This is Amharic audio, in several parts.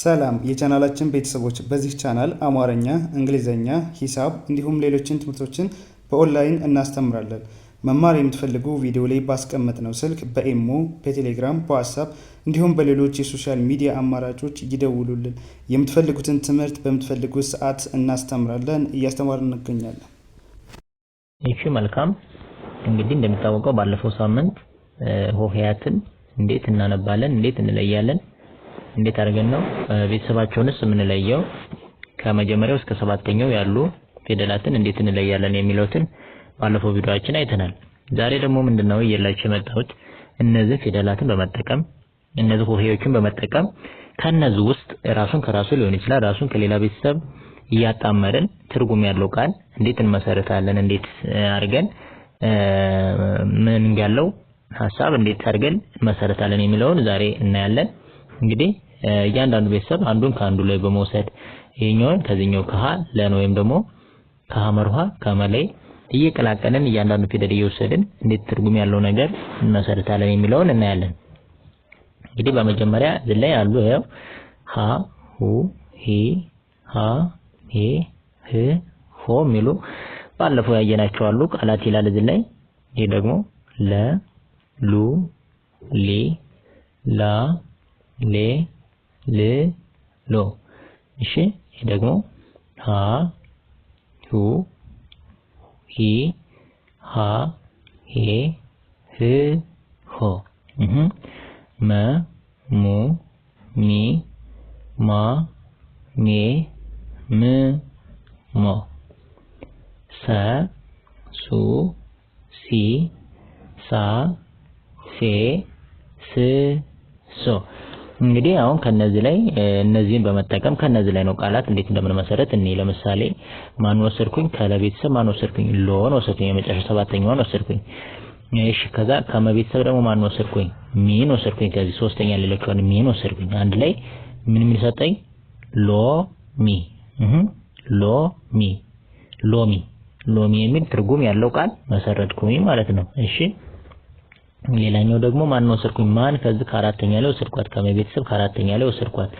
ሰላም የቻናላችን ቤተሰቦች፣ በዚህ ቻናል አማርኛ፣ እንግሊዘኛ፣ ሂሳብ እንዲሁም ሌሎችን ትምህርቶችን በኦንላይን እናስተምራለን። መማር የምትፈልጉ ቪዲዮ ላይ ባስቀመጥነው ስልክ በኢሞ፣ በቴሌግራም፣ በዋትስአፕ እንዲሁም በሌሎች የሶሻል ሚዲያ አማራጮች ይደውሉልን። የምትፈልጉትን ትምህርት በምትፈልጉት ሰዓት እናስተምራለን፣ እያስተማርን እንገኛለን። እሺ መልካም። እንግዲህ እንደሚታወቀው ባለፈው ሳምንት ሆሄያትን እንዴት እናነባለን፣ እንዴት እንለያለን፣ እንዴት አድርገን ነው ቤተሰባቸውንስ የምንለየው፣ ከመጀመሪያው እስከ ሰባተኛው ያሉ ፊደላትን እንዴት እንለያለን የሚሉትን ባለፈው ቪዲዮአችን አይተናል። ዛሬ ደግሞ ምንድነው እየላችሁ የመጣሁት እነዚህ ፊደላትን በመጠቀም እነዚህ ሆሄዎችን በመጠቀም ከነዚህ ውስጥ ራሱን ከራሱ ሊሆን ይችላል ራሱን ከሌላ ቤተሰብ እያጣመርን ትርጉም ያለው ቃል እንዴት እንመሰርታለን፣ እንዴት አድርገን ምን ያለው ሐሳብ እንዴት አድርገን እንመሰርታለን የሚለውን ዛሬ እናያለን። እንግዲህ እያንዳንዱ ቤተሰብ አንዱን ከአንዱ ላይ በመውሰድ ይሄኛውን ከዚህኛው ከሃ ለን ወይም ደግሞ ከሐመርሃ ከመላይ እየቀላቀለን እያንዳንዱ ፊደል እየወሰድን እንዴት ትርጉም ያለው ነገር እንመሰርታለን የሚለውን እናያለን። እንግዲህ በመጀመሪያ እዚህ ላይ አሉ ያው ሀ ሁ ሂ ሃ ሄ ህ ሆ የሚሉ ባለፈው ያየናቸው አሉ ቃላት ይላል እዚህ ላይ። ይሄ ደግሞ ለ ሉ ሊ ላ ሌ ል ሎ። እሺ ይሄ ደግሞ ሀ ሁ ሂ ሃ ሄ ህ ሆ። መ ሙ ሚ ማ ሜ ም ሞ። ሰ ሱ ሲ ሳ ሴ ስ ሶ። እንግዲህ አሁን ከነዚህ ላይ እነዚህን በመጠቀም ከነዚህ ላይ ነው ቃላት እንዴት እንደምንመሰረት እኔ ለምሳሌ ማን ወሰድኩኝ ከለቤተሰብ ማን ወሰድኩኝ ሎን ወሰድኩኝ የመጨረሻ ሰባተኛውን ወሰድኩኝ። እሺ ከዛ ከመቤተሰብ ደግሞ ማን ወሰድኩኝ ሚን ወሰድኩኝ ከዚህ ሶስተኛ ሌሎችን ሚን ወሰድኩኝ አንድ ላይ ምን ሰጠኝ ሎ ሚ ሎ ሚ ሎሚ ሎሚ የሚል ትርጉም ያለው ቃል መሰረትኩኝ ማለት ነው። እሺ ሌላኛው ደግሞ ማን ወሰድኩኝ ማን ከዚህ ከአራተኛ ላይ ወሰድኳት ከመቤተሰብ ከአራተኛ ላይ ወሰድኳት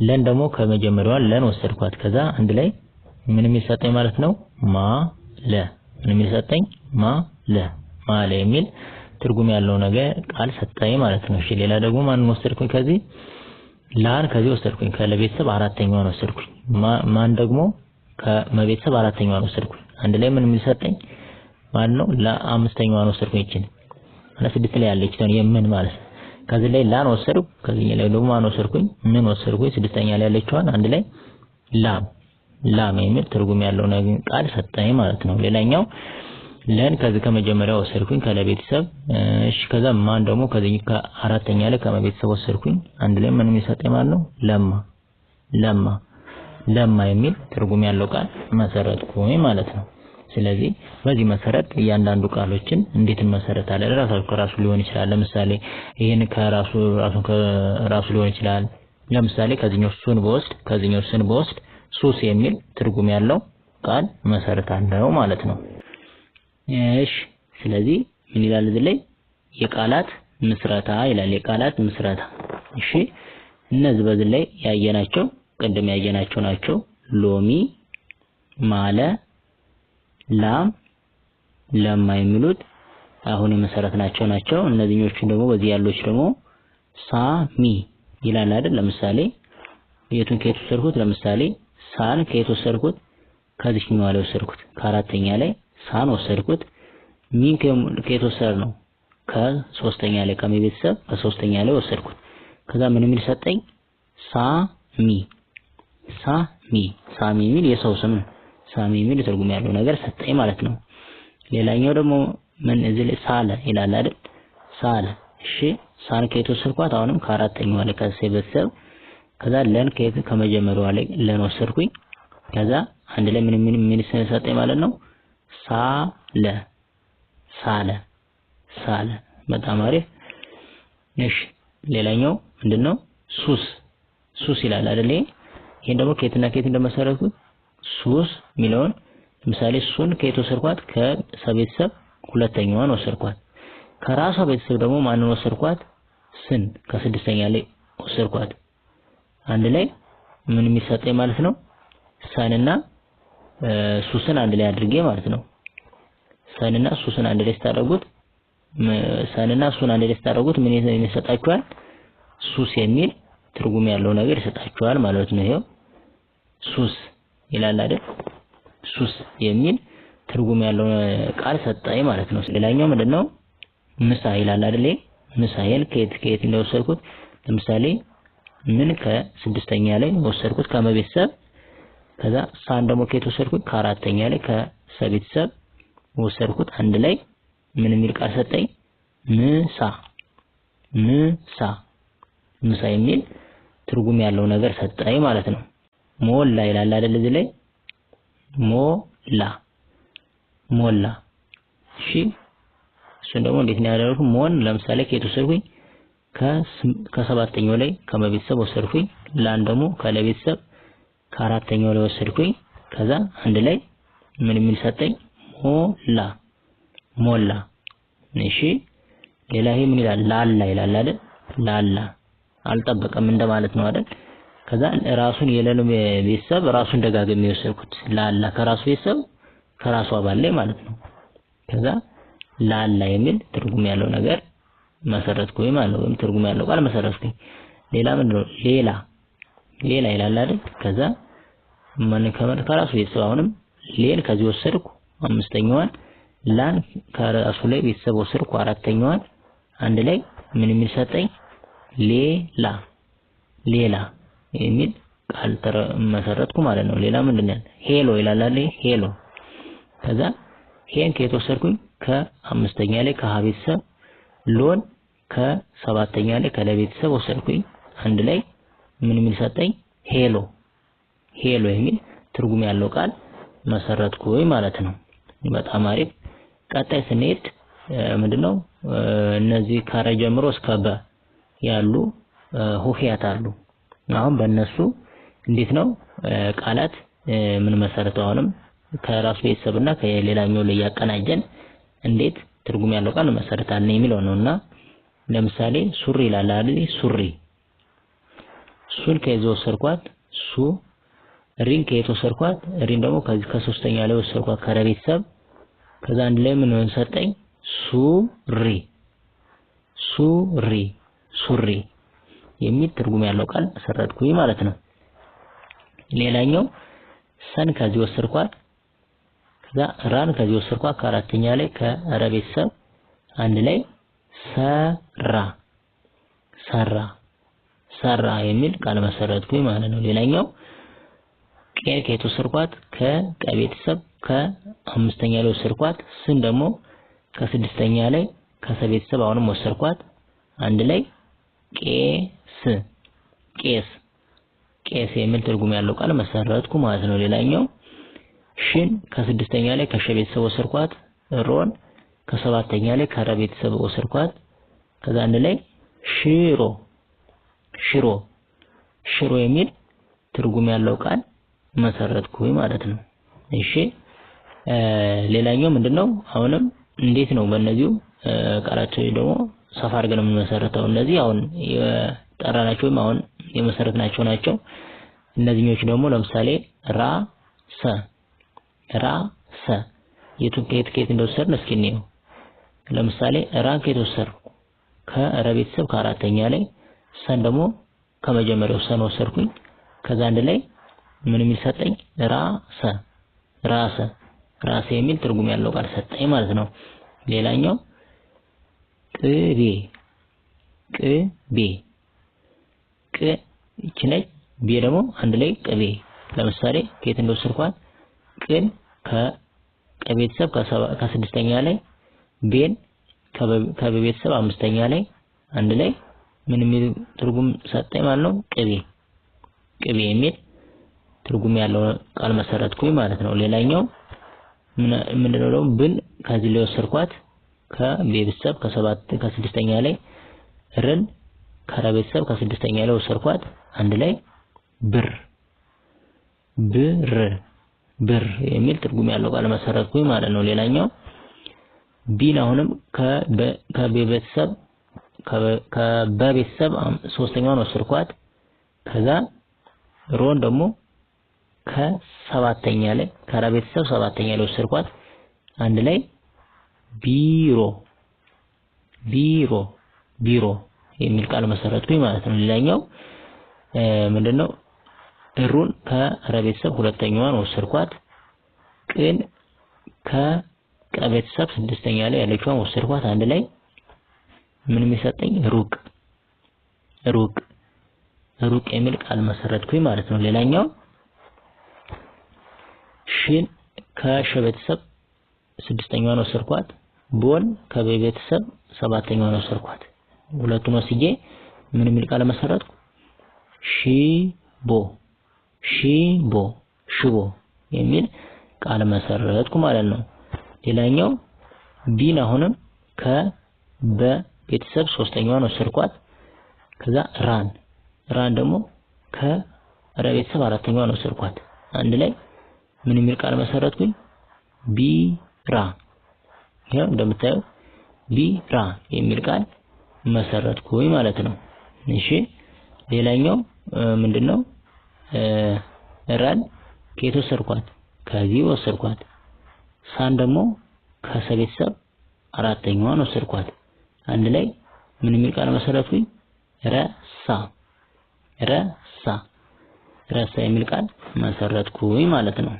ለን ደግሞ ከመጀመሪያው ለን ወሰድኳት ከዛ አንድ ላይ ምንም ይሰጠኝ ማለት ነው ማ ለ ምንም ይሰጠኝ ማ ለ ማለ የሚል ትርጉም ያለው ነገር ቃል ሰጠኝ ማለት ነው። እሺ ሌላ ደግሞ ማን ወሰድኩኝ ከዚህ ላን ከዚህ ወሰድኩኝ ከለቤተሰብ አራተኛውን ወሰድኩኝ ማን ደግሞ ከመቤተሰብ አራተኛውን ወሰድኩኝ አንድ ላይ ምንም ይሰጠኝ ማን ነው ለአምስተኛውን ወሰድኩኝ እቺን ማለት ስድስት ላይ ያለች ነው የምን ማለት ከዚህ ላይ ላን ወሰድኩ ከዚህ ላይ ደግሞ ማን ወሰድኩኝ ምን ወሰድኩኝ ስድስተኛ ላይ ያለችዋን አንድ ላይ ላም ላም የሚል ትርጉም ያለው ነገር ቃል ሰጠኝ ማለት ነው። ሌላኛው ለን ከዚህ ከመጀመሪያው ወሰድኩኝ ከለቤተሰብ እሺ ከዛ ማን ደግሞ ከዚህ ከአራተኛ ላይ ከመቤተሰብ ወሰድኩኝ አንድ ላይ ምንም ይሰጠኝ ማለት ነው ለማ ለማ ለማ የሚል ትርጉም ያለው ቃል መሰረትኩኝ ማለት ነው። ስለዚህ በዚህ መሰረት እያንዳንዱ ቃሎችን እንዴት እንመሰርታለን ራሱ ሊሆን ይችላል። ለምሳሌ ይሄን ከራሱ ሊሆን ይችላል። ለምሳሌ ከዚህኛው ሱን በወስድ ከዚህኛው ስን በወስድ ሱስ የሚል ትርጉም ያለው ቃል መሰረታለው ማለት ነው። እሺ ስለዚህ ምን ይላል እዚህ ላይ የቃላት ምስረታ ይላል የቃላት ምስረታ። እሺ እነዚህ በዚህ ላይ ያየናቸው ቀደም ያየናቸው ናቸው ሎሚ ማለ ላም ለማ የሚሉት አሁን የመሰረትናቸው ናቸው። እነዚህኞቹ ደግሞ በዚህ ያሉት ደግሞ ሳሚ ይላል አይደል። ለምሳሌ የቱን ከየት ወሰድኩት ለምሳሌ ሳን ከየት ወሰድኩት ከዚህኛው ላይ ወሰድኩት ከአራተኛ ላይ ሳን ወሰድኩት ሚን ከየት ወሰድ ነው ከሶስተኛ ላይ ከመቤተሰብ ከሶስተኛ ላይ ወሰድኩት ከዛ ምን የሚል ሰጠኝ ሳሚ ሳሚ የሚል የሰው ስም ሳሚ የሚል ትርጉም ያለው ነገር ሰጠኝ ማለት ነው። ሌላኛው ደግሞ ምን እዚህ ላይ ሳለ ይላል አይደል ሳለ። እሺ ሳን ከየት ወሰድኳት አሁንም ከአራተኛው ላይ ከቤተሰብ ከዛ ለን ከየት ከመጀመሪያው ላይ ለን ወሰድኩኝ ከዛ አንድ ላይ ምን ሰጠኝ ማለት ነው ሳለ ሳለ ሳለ። በጣም አሪፍ። እሺ ሌላኛው ምንድነው ሱስ ይላል አይደል። ይሄን ደግሞ ከየትና ከየት እንደመሰረቱት ሱስ ሚለውን ለምሳሌ ሱን ከየት ወሰድኳት ከሰቤተሰብ ሁለተኛዋን ወሰድኳት ከራሷ ቤተሰብ ደግሞ ማንን ወሰድኳት ስን ከስድስተኛ ላይ ወሰድኳት አንድ ላይ ምን የሚሰጠኝ ማለት ነው ሰንና ሱስን አንድ ላይ አድርጌ ማለት ነው ሰንና ሱስን አንድ ላይ ስታደርጉት ሰንና ሱን አንድ ላይ ስታደርጉት ምን ይሰጣችኋል ሱስ የሚል ትርጉም ያለው ነገር ይሰጣችኋል ማለት ነው ይሄው ሱስ ይላል አይደል ሱስ የሚል ትርጉም ያለው ቃል ሰጠኝ ማለት ነው ሌላኛው ምንድነው ምሳ ይላል አይደል ምሳዬን ከየት እንደወሰድኩት ለምሳሌ ምን ከስድስተኛ ላይ ወሰድኩት ከመቤተሰብ ከዛ ሳን ደግሞ ከየት ወሰድኩት ከአራተኛ ላይ ከሰቤተሰብ ወሰድኩት አንድ ላይ ምን የሚል ቃል ሰጠኝ ምሳ የሚል ትርጉም ያለው ነገር ሰጠኝ ማለት ነው ሞላ ይላል አይደል እዚህ ላይ ሞላ እሺ እሱን ደግሞ እንዴት ነው ያደረኩት ሞን ለምሳሌ ከየት ወሰድኩኝ ከሰባተኛው ላይ ከመቤተሰብ ወሰድኩኝ ላን ደግሞ ከለቤተሰብ ከአራተኛው ላይ ወሰድኩኝ ከዛ አንድ ላይ ምን የሚል ሰጠኝ ሞላ እሺ ሌላ ይሄ ምን ይላል ላላ ይላል አይደል ላላ አልጠበቀም እንደማለት ነው አይደል ከዛ ራሱን የለለም ቤተሰብ ራሱን ደጋግሜ ወሰድኩት ላላ ከራሱ ቤተሰብ ከራሱ አባል ላይ ማለት ነው ከዛ ላላ የሚል ትርጉም ያለው ነገር መሰረትኩኝ ማለት ነው ትርጉም ያለው ቃል መሰረትኩኝ ሌላ ምንድነው ሌላ ይላል አይደል ከዛ ማን ከራሱ ቤተሰብ አሁንም ሌል ከዚህ ወሰድኩ አምስተኛዋን ላን ከራሱ ላይ ቤተሰብ ወሰድኩ አራተኛዋን አንድ ላይ ምን የሚል ሰጠኝ ሌላ የሚል ቃል መሰረትኩ ማለት ነው ሌላ ምንድነው ሄሎ ይላል አይደል ሄሎ ከዛ ሄን ከየት ወሰድኩኝ ከአምስተኛ ላይ ከሀቤተሰብ ሎን ከሰባተኛ ላይ ከለቤተሰብ ወሰድኩኝ አንድ ላይ ምን የሚል ሰጠኝ ሄሎ የሚል ትርጉም ያለው ቃል መሰረትኩኝ ማለት ነው በጣም አሪፍ ቀጣይ ስንሄድ ምንድነው እነዚህ ካረ ጀምሮ እስከ በ ያሉ ሆሄያት አሉ አሁን በእነሱ እንዴት ነው ቃላት ምን መሰረተው አሁንም ከራሱ ቤተሰብና ከሌላኛው ላይ ያቀናጀን እንዴት ትርጉም ያለው ቃል መሰረታለን የሚለው ነውና ለምሳሌ ሱሪ ይላል አይደል ሱን ከይዞ ወሰድኳት ሪን ከየት ወሰድኳት ሪን ደግሞ ከዚህ ከሶስተኛ ላይ ወሰድኳት ከቤተሰብ ከዛ አንድ ላይ ምን ሰጠኝ ሱሪ የሚል ትርጉም ያለው ቃል መሰረትኩኝ ማለት ነው ሌላኛው ሰን ከዚህ ወሰድኳት ከዛ ራን ከዚህ ወሰድኳት ከአራተኛ ላይ ከረቤተሰብ አንድ ላይ ሰራ የሚል ቃል መሰረትኩኝ ማለት ነው ሌላኛው ቄን ከየት ወሰድኳት ከቤተሰብ ከአምስተኛ ላይ ወሰድኳት ስን ደግሞ ከስድስተኛ ላይ ከሰቤተሰብ አሁንም ወሰድኳት አንድ ላይ ቄስ የሚል ትርጉም ያለው ቃል መሰረትኩ ማለት ነው ሌላኛው ሽን ከስድስተኛ ላይ ከሸቤተሰብ ወሰድኳት ሮን ከሰባተኛ ላይ ከረቤተሰብ ወሰድኳት ከዛ አንድ ላይ ሽሮ የሚል ትርጉም ያለው ቃል መሰረትኩኝ ማለት ነው እሺ ሌላኛው ምንድነው አሁንም እንዴት ነው በእነዚሁ ቃላቸው ደግሞ ሰፋ አድርገን የምንመሰረተው እነዚህ አሁን የጠራናቸው አሁን የመሰረትናቸው ናቸው እነዚህኞች ደግሞ ለምሳሌ ራሰ የቱን ከየት እንደወሰድን እስኪ እንየው ለምሳሌ ራን ከየት ወሰድኩ ከረቤተሰብ ከአራተኛ ላይ ሰን ደግሞ ከመጀመሪያው ሰን ወሰድኩኝ ከዛ አንድ ላይ ምን የሚል ሰጠኝ ራሰ የሚል ትርጉም ያለው ቃል ሰጠኝ ማለት ነው ሌላኛው ቅቤ ይቺ ነች ቤ ደግሞ አንድ ላይ ቅቤ ለምሳሌ ከየት እንደወሰድኳት ቅን ከቤተሰብ ከስድስተኛ ላይ ቤን ከቤተሰብ አምስተኛ ላይ አንድ ላይ ምን የሚል ትርጉም ሰጠኝ ማለት ነው ቅቤ የሚል ትርጉም ያለው ቃል መሰረትኩኝ ማለት ነው ሌላኛው ምንድነው ደግሞ ብን ከዚህ ላይ ወሰድኳት ከቤተሰብ ከስድስተኛ ላይ ርን ከረቤተሰብ ከስድስተኛ ላይ ወሰድኳት አንድ ላይ ብር የሚል ትርጉም ያለው ቃል መሰረትኩኝ ማለት ነው ሌላኛው ቢን አሁንም ከበቤተሰብ ሶስተኛውን ወሰድኳት ከዛ ሮን ደግሞ ከሰባተኛ ላይ ከረ ቤተሰብ ሰባተኛ ላይ ወሰድኳት አንድ ላይ ቢሮ የሚል ቃል መሰረትኩኝ ማለት ነው። ሌላኛው ምንድነው ሩን ከረ ቤተሰብ ሁለተኛዋን ወሰድኳት ቅን ከቀ ቤተሰብ ስድስተኛ ላይ ያለችዋን ወሰድኳት አንድ ላይ ምን የሚሰጠኝ ሩቅ የሚል ቃል መሰረትኩኝ ማለት ነው። ሌላኛው ሽን ከሸ ቤተሰብ ስድስተኛዋን ወሰድኳት ቦን ከቤተሰብ ሰባተኛዋን ወሰድኳት ሁለቱን ወስጄ ምን የሚል ቃል መሰረትኩ ሽቦ የሚል ቃል መሰረትኩ ማለት ነው። ሌላኛው ቢን አሁንም ከበቤተሰብ ሶስተኛዋን ወሰድኳት ከዛ ራን ደግሞ ከረ ቤተሰብ አራተኛዋን ወሰድኳት አንድ ላይ ምን የሚል ቃል መሰረትኩኝ ቢራ ያው እንደምታየው ቢራ የሚል ቃል መሰረትኩኝ ማለት ነው። እሺ ሌላኛው ምንድነው ራን ከየት ወሰድኳት ከዚህ ወሰድኳት ሳን ደግሞ ከሰ ቤተሰብ አራተኛዋን ወሰድኳት አንድ ላይ ምን የሚል ቃል መሰረትኩኝ ረሳ የሚል ቃል መሰረትኩኝ ማለት ነው።